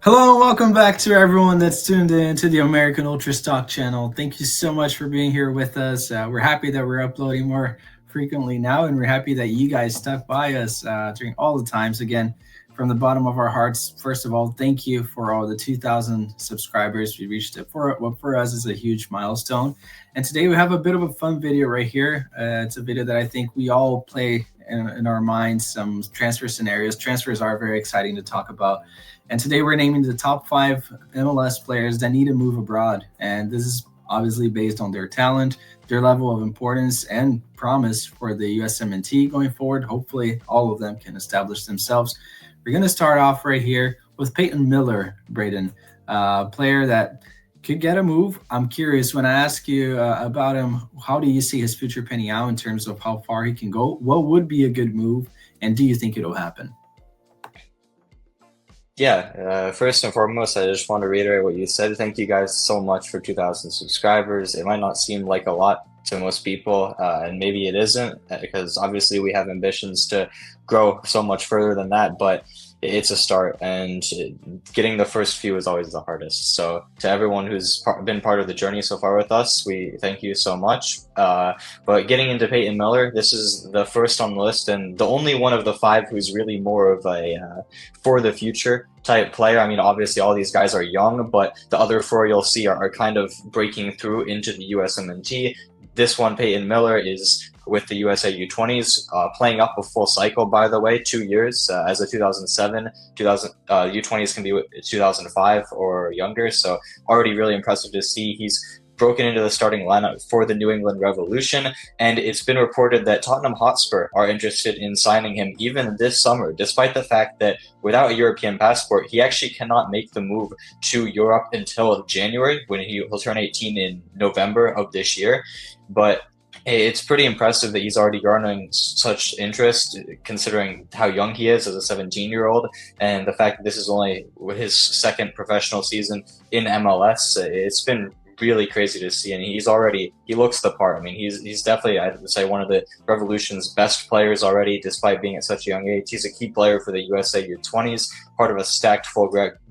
Hello and welcome back to everyone that's tuned in to the American Ultra Stock channel. Thank you so much for being here with us. We're happy that we're uploading more frequently now, and we're happy that you guys stuck by us during all the times. Again, from the bottom of our hearts, first of all, thank you for all the 2,000 subscribers. We reached it for what for us is a huge milestone. And today we have a bit of a fun video right here. It's a video that I think we all play in our minds, some transfer scenarios. Transfers are very exciting to talk about. And today we're naming the top 5 MLS players that need to move abroad. And this is obviously based on their talent, their level of importance, and promise for the USMNT going forward. Hopefully, all of them can establish themselves. We're going to start off right here with Peyton Miller, Braden, player that could get a move. I'm curious, when I ask you about him, how do you see his future panning out in terms of how far he can go? What would be a good move? And do you think it'll happen? Yeah, first and foremost, I just want to reiterate what you said. Thank you guys so much for 2,000 subscribers. It might not seem like a lot to most people, and maybe it isn't, because obviously we have ambitions to grow so much further than that, but it's a start, and getting the first few is always the hardest. So to everyone who's been part of the journey so far with us, we thank you so much. But getting into Peyton Miller, this is the first on the list and the only one of the 5 who's really more of a for the future type player. I mean, obviously all these guys are young, but the other 4 you'll see are kind of breaking through into the USMNT. This one, Peyton Miller, is with the USA U20s, playing up a full cycle, by the way, 2 years as a 2007, U20s can be 2005 or younger. So already really impressive to see. He's broken into the starting lineup for the New England Revolution, and it's been reported that Tottenham Hotspur are interested in signing him even this summer, despite the fact that without a European passport, he actually cannot make the move to Europe until January, when he'll turn 18 in November of this year. But it's pretty impressive that he's already garnering such interest, considering how young he is as a 17-year-old, and the fact that this is only his second professional season in MLS. It's been really crazy to see, and he looks the part. I mean, he's definitely, I would say, one of the Revolution's best players already, despite being at such a young age. He's a key player for the USA U20s, part of a stacked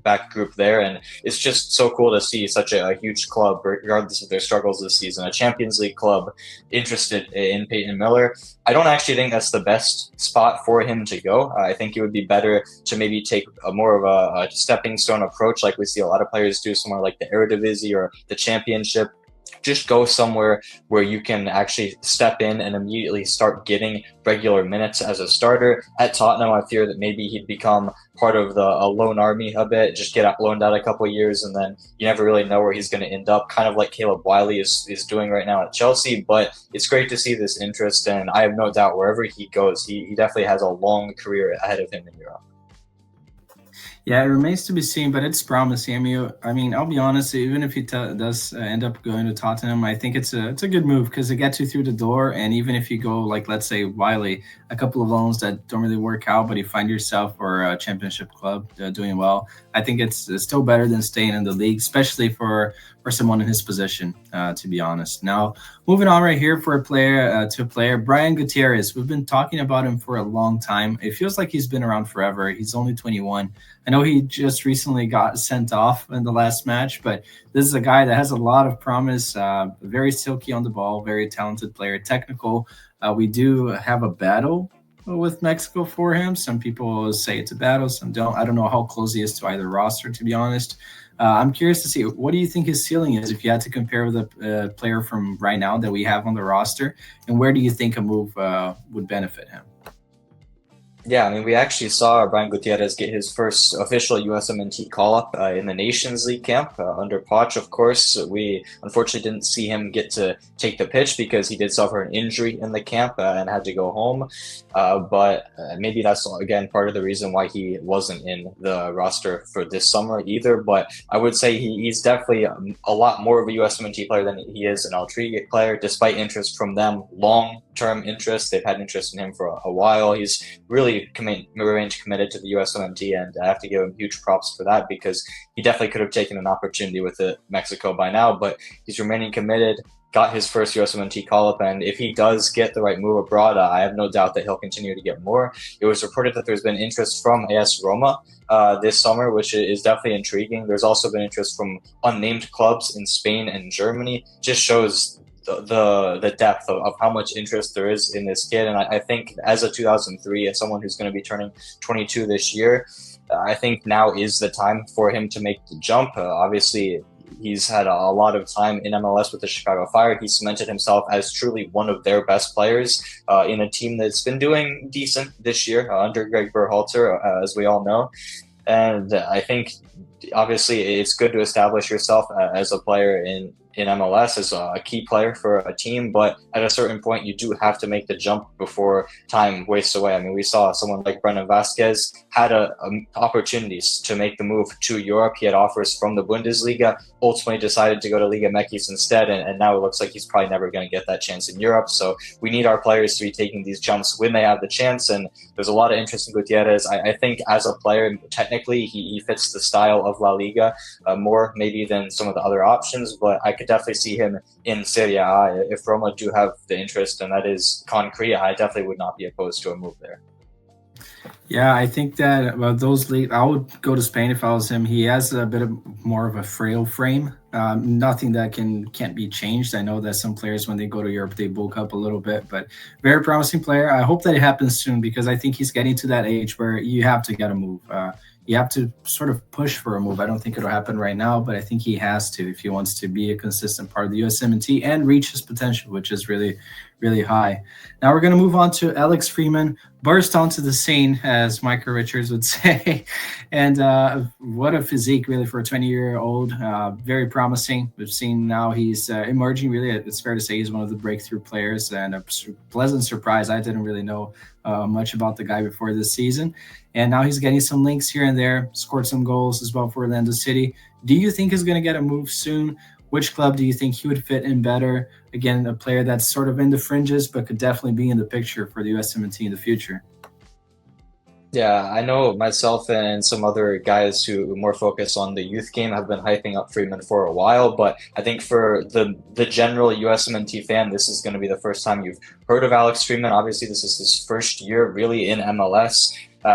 back group there, and it's just so cool to see such a huge club, regardless of their struggles this season, a Champions League club interested in Peyton Miller. I don't actually think that's the best spot for him to go. I think it would be better to maybe take a more of a stepping stone approach, like we see a lot of players do, somewhere like the Eredivisie or the Championship. Just go somewhere where you can actually step in and immediately start getting regular minutes as a starter. At Tottenham, I fear that maybe he'd become part of a loan army a bit, just get loaned out a couple of years, and then you never really know where he's going to end up, kind of like Caleb Wiley is doing right now at Chelsea. But it's great to see this interest, and I have no doubt wherever he goes, he definitely has a long career ahead of him in Europe. Yeah, it remains to be seen, but it's promising. I mean, I'll be honest. Even if he does end up going to Tottenham, I think it's a good move because it gets you through the door. And even if you go, like, let's say Wiley, a couple of loans that don't really work out, but you find yourself for a championship club doing well, I think it's still better than staying in the league, especially for someone in his position. To be honest. Now, moving on right here for a player, Brian Gutierrez. We've been talking about him for a long time. It feels like he's been around forever. He's only 21. I know he just recently got sent off in the last match, but this is a guy that has a lot of promise, very silky on the ball, very talented player, technical. We do have a battle with Mexico for him. Some people say it's a battle, some don't. I don't know how close he is to either roster, to be honest. I'm curious to see, what do you think his ceiling is if you had to compare with a player from right now that we have on the roster, and where do you think a move would benefit him? Yeah, I mean, we actually saw Brian Gutierrez get his first official USMNT call-up in the Nations League camp under Poch, of course. We unfortunately didn't see him get to take the pitch because he did suffer an injury in the camp and had to go home. But maybe that's, again, part of the reason why he wasn't in the roster for this summer either. But I would say he's definitely a lot more of a USMNT player than he is an Altrigue player, despite interest from them, long-term interest. They've had interest in him for a while. He's really definitely remained committed to the USMNT, and I have to give him huge props for that because he definitely could have taken an opportunity with Mexico by now, but he's remaining committed. Got his first USMNT call up, and if he does get the right move abroad, I have no doubt that he'll continue to get more. It was reported that there's been interest from AS Roma this summer, which is definitely intriguing. There's also been interest from unnamed clubs in Spain and Germany. Just shows the depth of how much interest there is in this kid. And I think as a 2003, as someone who's going to be turning 22 this year, I think now is the time for him to make the jump. Obviously, he's had a lot of time in MLS with the Chicago Fire. He cemented himself as truly one of their best players in a team that's been doing decent this year under Greg Berhalter, as we all know. And I think, obviously, it's good to establish yourself as a player in MLS as a key player for a team, but at a certain point, you do have to make the jump before time wastes away. I mean, we saw someone like Brennan Vasquez had opportunities to make the move to Europe. He had offers from the Bundesliga, ultimately decided to go to Liga MX instead, and now it looks like he's probably never going to get that chance in Europe. So we need our players to be taking these jumps when they have the chance, and there's a lot of interest in Gutierrez. I think as a player, technically, he fits the style of La Liga more maybe than some of the other options, but I could definitely see him in Serie A. If Roma do have the interest, and that is concrete, I definitely would not be opposed to a move there. Yeah, I think that those league, I would go to Spain if I was him. He has a bit of more of a frail frame. Nothing that can't be changed. I know that some players, when they go to Europe, they bulk up a little bit, but very promising player. I hope that it happens soon because I think he's getting to that age where you have to get a move. You have to sort of push for a move. I don't think it'll happen right now, but I think he has to if he wants to be a consistent part of the USMNT and reach his potential, which is really, really high. Now we're going to move on to Alex Freeman, burst onto the scene, as Micah Richards would say. And what a physique, really, for a 20-year-old. Very promising. We've seen now he's emerging, really. It's fair to say he's one of the breakthrough players, and a pleasant surprise. I didn't really know much about the guy before this season. And now he's getting some links here and there, scored some goals as well for Orlando City. Do you think he's going to get a move soon? Which club do you think he would fit in better? Again, a player that's sort of in the fringes, but could definitely be in the picture for the USMNT in the future. Yeah, I know myself and some other guys who more focus on the youth game have been hyping up Freeman for a while, but I think for the general USMNT fan, this is going to be the first time you've heard of Alex Freeman. Obviously, this is his first year really in MLS.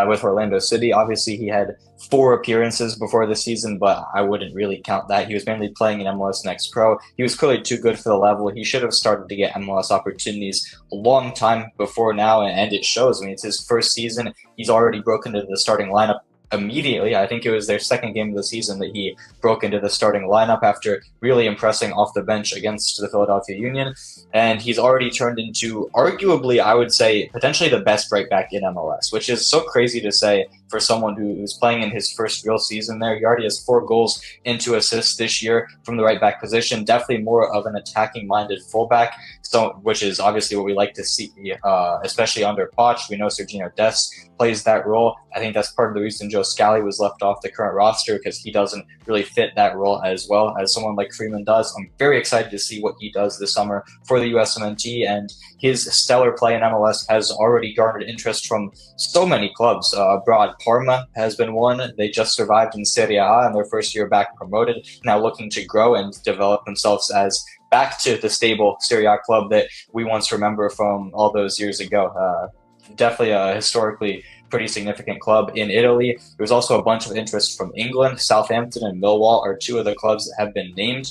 With Orlando City. Obviously, he had 4 appearances before the season, but I wouldn't really count that. He was mainly playing in MLS Next Pro. He was clearly too good for the level. He should have started to get MLS opportunities a long time before now, and it shows. I mean, it's his first season. He's already broken into the starting lineup immediately. I think it was their second game of the season that he broke into the starting lineup after really impressing off the bench against the Philadelphia Union. And he's already turned into, arguably, I would say, potentially the best right back in MLS, which is so crazy to say for someone who's playing in his first real season there. He already has 4 goals and 2 assists this year from the right back position. Definitely more of an attacking-minded fullback, so which is obviously what we like to see, especially under Poch. We know Serginho Dest plays that role. I think that's part of the reason Joe Scally was left off the current roster, because he doesn't really fit that role as well as someone like Freeman does. I'm very excited to see what he does this summer for the USMNT, and his stellar play in MLS has already garnered interest from so many clubs abroad. Parma has been one. They just survived in Serie A in their first year back promoted, now looking to grow and develop themselves as back to the stable Serie A club that we once remember from all those years ago. Definitely a historically pretty significant club in Italy. There's also a bunch of interest from England. Southampton and Millwall are 2 of the clubs that have been named.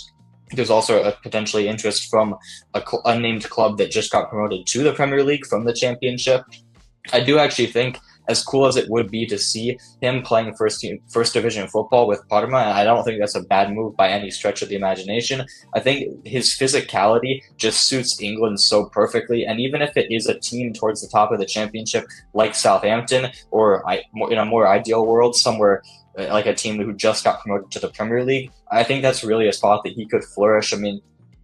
There's also a potentially interest from an unnamed club that just got promoted to the Premier League from the Championship. I do actually think, as cool as it would be to see him playing first division football with Parma, I don't think that's a bad move by any stretch of the imagination. I think his physicality just suits England so perfectly, and even if it is a team towards the top of the Championship like Southampton, or in a more ideal world, somewhere like a team who just got promoted to the Premier League, I think that's really a spot that he could flourish. I mean,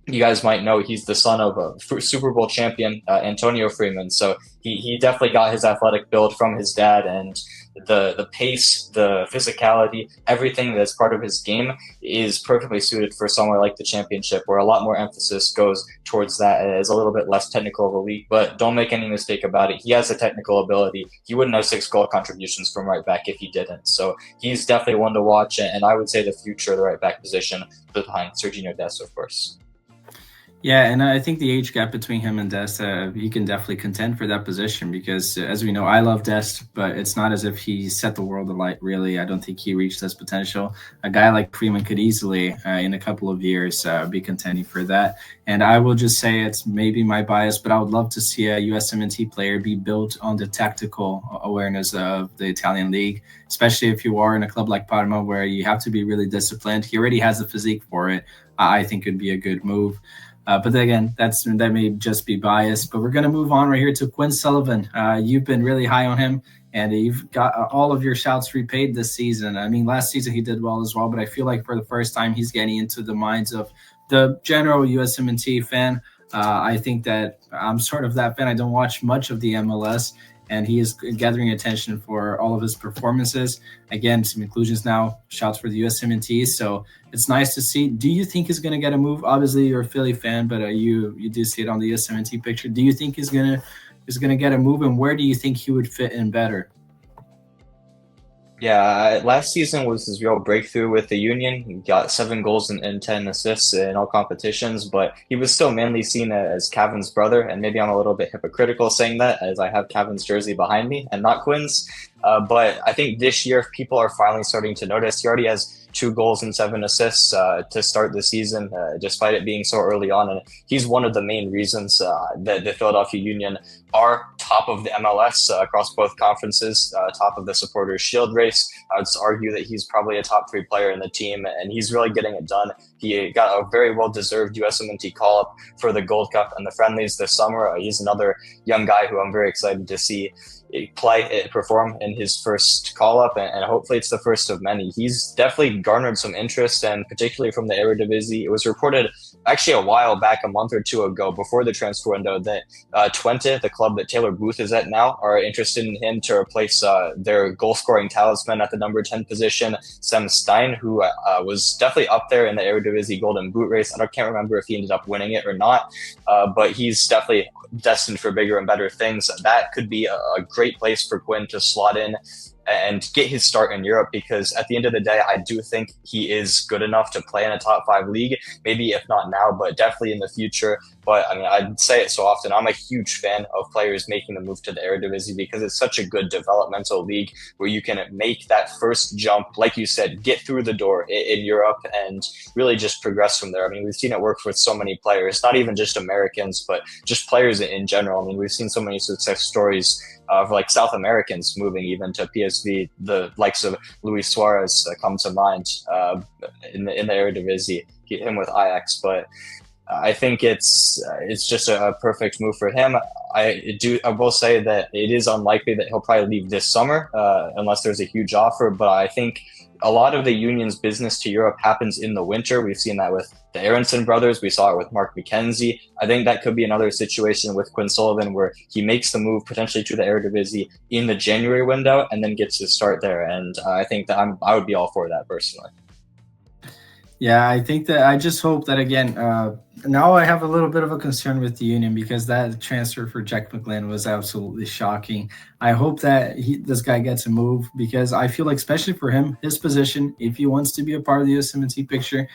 you guys might know he's the son of a Super Bowl champion, Antonio Freeman. So he definitely got his athletic build from his dad, and the pace, the physicality, everything that's part of his game is perfectly suited for somewhere like the championship, where a lot more emphasis goes towards that. It's a little bit less technical of a league, but don't make any mistake about it. He has the technical ability. He wouldn't have 6 goal contributions from right back if he didn't. So he's definitely one to watch, and I would say the future of the right back position behind Serginho Dest, of course. Yeah, and I think the age gap between him and Dest, he can definitely contend for that position because, as we know, I love Dest, but it's not as if he set the world alight, really. I don't think he reached his potential. A guy like Freeman could easily, in a couple of years, be contending for that. And I will just say it's maybe my bias, but I would love to see a USMNT player be built on the tactical awareness of the Italian league, especially if you are in a club like Parma where you have to be really disciplined. He already has the physique for it. I think it'd be a good move. But again, that may just be biased. But we're going to move on right here to Quinn Sullivan. You've been really high on him, and you've got all of your shouts repaid this season. I mean, last season he did well as well, but I feel like for the first time he's getting into the minds of the general USMNT fan. I think that I'm sort of that fan. I don't watch much of the MLS, and he is gathering attention for all of his performances. Again, some inclusions now. Shouts for the USMNT. So it's nice to see. Do you think he's going to get a move? Obviously, you're a Philly fan, but you do see it on the USMNT picture. Do you think he's gonna get a move, and where do you think he would fit in better? Yeah, last season was his real breakthrough with the Union. He got 7 goals and 10 assists in all competitions, but he was still mainly seen as Cavan's brother. And maybe I'm a little bit hypocritical saying that, as I have Cavan's jersey behind me and not Quinn's. But I think this year people are finally starting to notice. He already has 2 goals and 7 assists to start the season, despite it being so early on. And he's one of the main reasons that the Philadelphia Union are top of the MLS across both conferences, top of the Supporters Shield race. I would argue that he's probably a top 3 player in the team, and he's really getting it done. He got a very well-deserved USMNT call-up for the Gold Cup and the friendlies this summer. He's another young guy who I'm very excited to see perform in his first call-up, and hopefully it's the first of many. He's definitely garnered some interest, and particularly from the Eredivisie. It was reported actually a while back, a month or two ago, before the transfer window, that Twente, the club that Taylor Booth is at now, are interested in him to replace their goal-scoring talisman at the number 10 position, Sem Stein, who was definitely up there in the Eredivisie Golden Boot race. I can't remember if he ended up winning it or not, but he's definitely destined for bigger and better things. That could be a great place for Quinn to slot in and get his start in Europe, because at the end of the day, I do think he is good enough to play in a top 5 league, maybe if not now, but definitely in the future. But I mean, I'd say it so often. I'm a huge fan of players making the move to the Eredivisie because it's such a good developmental league where you can make that first jump, like you said, get through the door in Europe and really just progress from there. I mean, we've seen it work with so many players, not even just Americans, but just players in general. I mean, we've seen so many success stories of like South Americans moving even to PSV. The likes of Luis Suarez come to mind in the Eredivisie, him with Ajax. But I think it's just a perfect move for him. I will say that it is unlikely that he'll probably leave this summer unless there's a huge offer. But I think a lot of the Union's business to Europe happens in the winter. We've seen that with the Aronson brothers. We saw it with Mark McKenzie. I think that could be another situation with Quinn Sullivan where he makes the move potentially to the Eredivisie in the January window and then gets to start there. And I think that I would be all for that personally. Yeah, I think that I just hope that again. Now I have a little bit of a concern with the Union because that transfer for Jack McGlynn was absolutely shocking. I hope that this guy gets a move because I feel like, especially for him, his position, if he wants to be a part of the USMNT picture,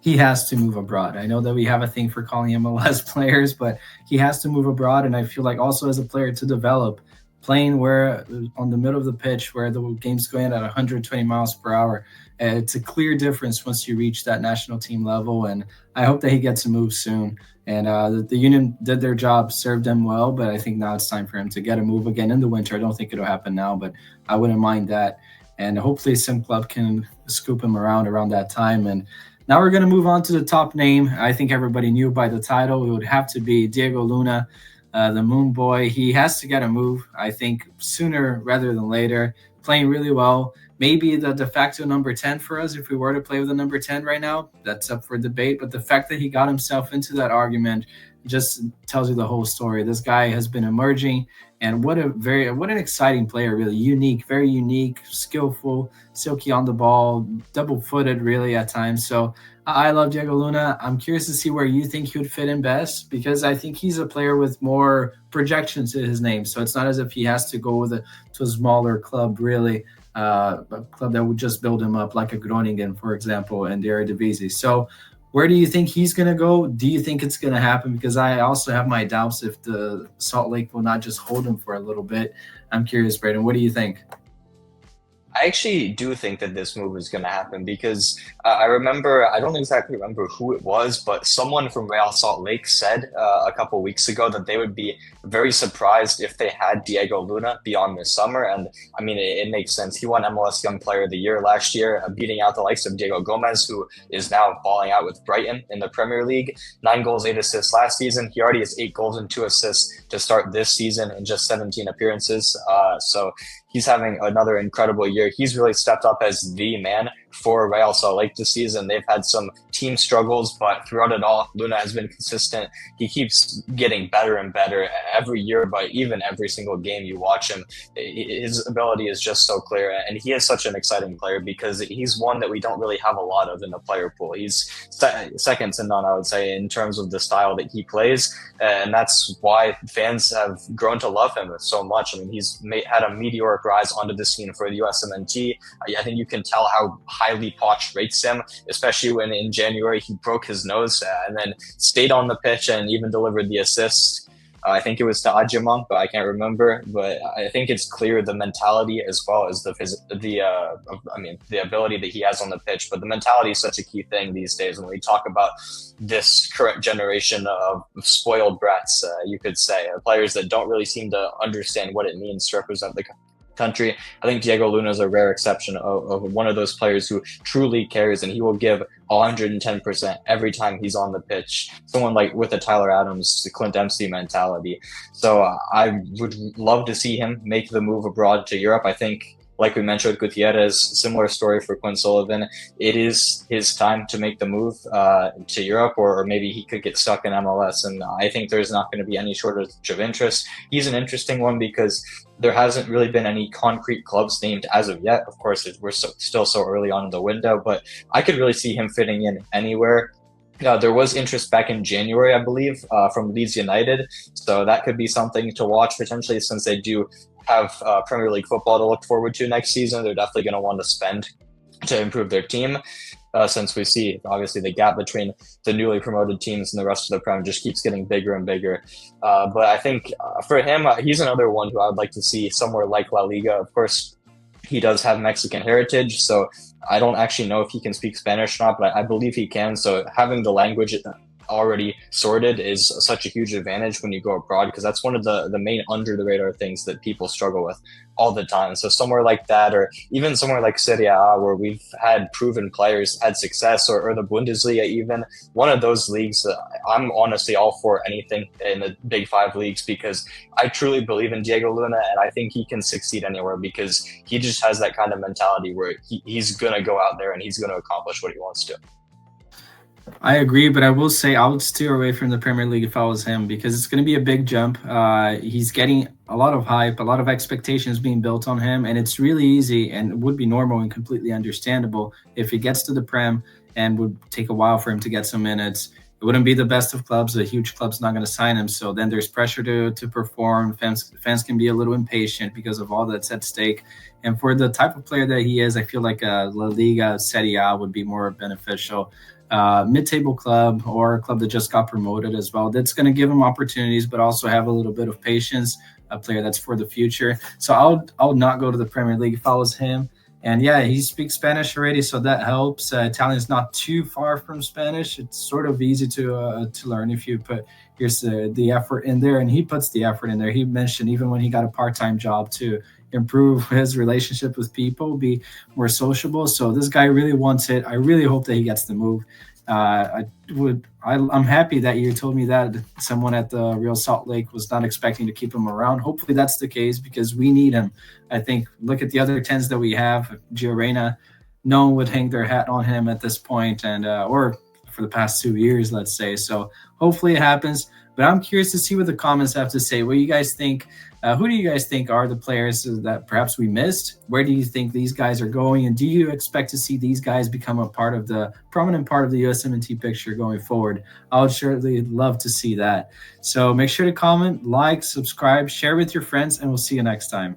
he has to move abroad. I know that we have a thing for calling MLS players, but he has to move abroad. And I feel like also as a player to develop, playing where on the middle of the pitch where the game's going at 120 miles per hour. It's a clear difference once you reach that national team level, and I hope that he gets a move soon. And the Union did their job, served them well, but I think now it's time for him to get a move again in the winter. I don't think it'll happen now, but I wouldn't mind that. And hopefully some club can scoop him around that time. And now we're going to move on to the top name. I think everybody knew by the title. It would have to be Diego Luna, the Moon Boy. He has to get a move, I think, sooner rather than later. Playing really well. maybe the de facto number 10 for us if we were to play with the number 10 right now. That's up for debate. But the fact that he got himself into that argument just tells you the whole story. This guy has been emerging, and what an exciting player, really unique, very unique, skillful, silky on the ball, double footed, really at times. So I love Diego Luna. I'm curious to see where you think he would fit in best because I think he's a player with more projection to his name. So it's not as if he has to go to a smaller club, really, a club that would just build him up, like a Groningen, for example, and the Eredivisie. So where do you think he's going to go? Do you think it's going to happen? Because I also have my doubts if the Salt Lake will not just hold him for a little bit. I'm curious, Braden. What do you think? I actually do think that this move is going to happen because I remember, I don't exactly remember who it was, but someone from Real Salt Lake said a couple weeks ago that they would be very surprised if they had Diego Luna beyond this summer. And I mean, it makes sense. He won MLS Young Player of the Year last year, beating out the likes of Diego Gomez, who is now balling out with Brighton in the Premier League. 9 goals, 8 assists last season. He already has 8 goals and 2 assists to start this season in just 17 appearances. So he's having another incredible year. He's really stepped up as the man for Real Salt Lake this season. They've had some team struggles, but throughout it all, Luna has been consistent. He keeps getting better and better every year, but even every single game you watch him, his ability is just so clear. And he is such an exciting player because he's one that we don't really have a lot of in the player pool. He's second to none, I would say, in terms of the style that he plays. And that's why fans have grown to love him so much. I mean, he's had a meteoric rise onto the scene for the USMNT. I think you can tell how highly Poch rates him, especially when in January he broke his nose and then stayed on the pitch and even delivered the assist. I think it was to Adjamon, but I can't remember. But I think it's clear the mentality as well as the ability that he has on the pitch. But the mentality is such a key thing these days when we talk about this current generation of spoiled brats, you could say, players that don't really seem to understand what it means to represent the country. I think Diego Luna is a rare exception of one of those players who truly cares, and he will give 110% every time he's on the pitch. Someone like with a Tyler Adams, the Clint Dempsey mentality. So I would love to see him make the move abroad to Europe. I think, like we mentioned with Gutierrez, similar story for Quinn Sullivan. It is his time to make the move to Europe, or maybe he could get stuck in MLS. And I think there's not going to be any shortage of interest. He's an interesting one because there hasn't really been any concrete clubs named as of yet. Of course, we're still so early on in the window, but I could really see him fitting in anywhere. There was interest back in January, I believe, from Leeds United. So that could be something to watch potentially, since they do have Premier League football to look forward to next season. They're definitely going to want to spend to improve their team. Since we see, obviously, the gap between the newly promoted teams and the rest of the Prem just keeps getting bigger and bigger. But I think for him, he's another one who I would like to see somewhere like La Liga. Of course, he does have Mexican heritage, so I don't actually know if he can speak Spanish or not, but I believe he can. So having the language already sorted is such a huge advantage when you go abroad, because that's one of the main under the radar things that people struggle with all the time. So somewhere like that, or even somewhere like Serie A, where we've had proven players had success, or the Bundesliga, even one of those leagues, I'm honestly all for anything in the big five leagues, because I truly believe in Diego Luna, and I think he can succeed anywhere because he just has that kind of mentality where he's going to go out there and he's going to accomplish what he wants to. I agree, but I will say I would steer away from the Premier League if I was him, because it's going to be a big jump. He's getting a lot of hype, a lot of expectations being built on him, and it's really easy and would be normal and completely understandable if he gets to the Prem, and would take a while for him to get some minutes. It wouldn't be the best of clubs. A huge club's not going to sign him, so then there's pressure to perform. Fans can be a little impatient because of all that's at stake. And for the type of player that he is, I feel like La Liga, Serie A would be more beneficial. Mid-table club, or a club that just got promoted as well. That's going to give him opportunities, but also have a little bit of patience. A player that's for the future. So I would not go to the Premier League if I was him. And yeah, he speaks Spanish already, so that helps. Italian is not too far from Spanish. It's sort of easy to learn if you put here's the effort in there, and he puts the effort in there. He mentioned even when he got a part-time job to improve his relationship with people, be more sociable. So this guy really wants it. I really hope that he gets the move. I'm happy that you told me that someone at the Real Salt Lake was not expecting to keep him around. Hopefully that's the case because we need him. I think look at the other tens that we have. Gio Reyna, no one would hang their hat on him at this point, and or for the past 2 years, let's say. So hopefully it happens. But I'm curious to see what the comments have to say. What you guys think? Who do you guys think are the players that perhaps we missed? Where do you think these guys are going? And do you expect to see these guys become a part of the prominent part of the USMNT picture going forward? I would surely love to see that. So make sure to comment, like, subscribe, share with your friends, and we'll see you next time.